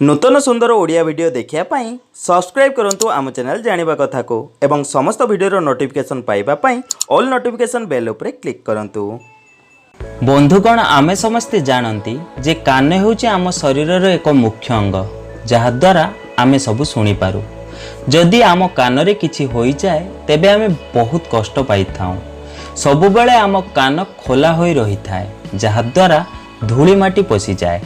नूतन सुंदर ओडिया वीडियो देखिया पाई सब्सक्राइब करंतु आम चैनल जानिबा कथा को एवं समस्त वीडियो नोटिफिकेशन पाइबा पाई ऑल नोटिफिकेशन बेल उपरे क्लिक करंतु। बंधुगण आमे समस्ते जानती जे कान हेउची आम शरीरर एक मुख्य अंग जहा द्वारा आमे सब सुनी पारू। जदि आम कान रे किछि होई जाए तेबे आमे बहुत कष्ट पाई थाउ। सबु बेले आम कान खोला होई रही थाए जहा द्वारा धूली माटी पसी जाए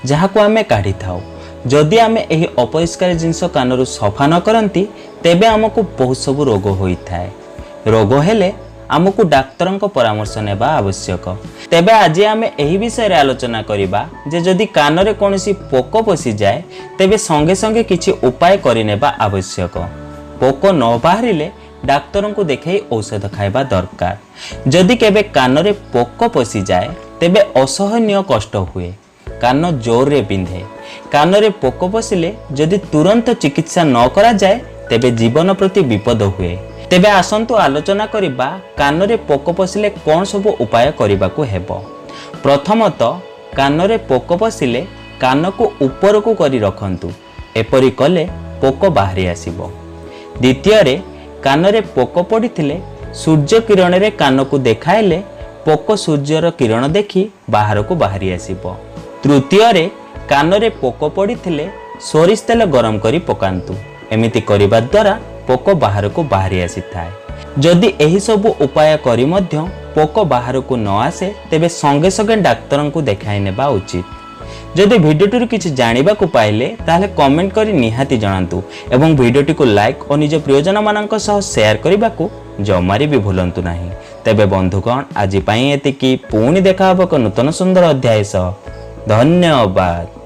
जहाको आमे काढी थाउ। जदि आमे एही अपरिष्कार जिनस कानरू सफा न करंती तेबे आमको बहुत सब रोग होई थाए। रोग हेले आमको डाक्तरंक परामर्श नेबा आवश्यक। तेबे आज आमे एही विषय रे आलोचना करिबा जे जदि कान रे कोनोसी पोक पसी जाए तेबे संगे संगे किछि उपाय करि नेबा आवश्यक। पोक न बाहरिले डाक्तरंकु देखै औषध खाइबा दरकार। जदि केबे कान रे पोक पसी जाए तेबे असहनीय कष्ट हुए, कान जोर रे बिंधे। कान रे पोक पसिले जदि तुरंत चिकित्सा न करा जाए तेबे जीवन प्रति विपद हुए। तेबे आसंतु आलोचना करिबा कान रे पोक पसिले कोन सब उपाय करिबा को हेबो। प्रथमतः कान रे पोक पसिले कान को ऊपर को करी रखंतु, एपरि कले पोक बाहरी आसीबो। द्वितीय रे कान रे पोक पड़िथिले सूर्य किरण रे कान को देखाइले पोक सूर्यर किरण देखि बाहर को बाहरी आसीबो। तृतीय रे कान रे पोक पड़िथिले सोरिष तेल गरम करी पकांतु, एमिति करिबा द्वारा पोक बाहर को बाहरी आसी थाए। जदि एही सब उपाय करी मध्य पोक बाहर को न आसे तेबे संगे संगे डाक्तरन को देखाई नेबा उचित। जदि भिडियोटी किछि जानिबा को पाइले ताले कमेंट करी निहाती जणांतु एवं भिडियोटी को लाइक और निज प्रियजन मानक सह शेयर करिबा को जमारी भी भूलंतु नाही। तेबे बंधुगण आज पई एतिकी पुणी देखा हबो नूतन सुंदर अध्याय सह। धन्यवाद।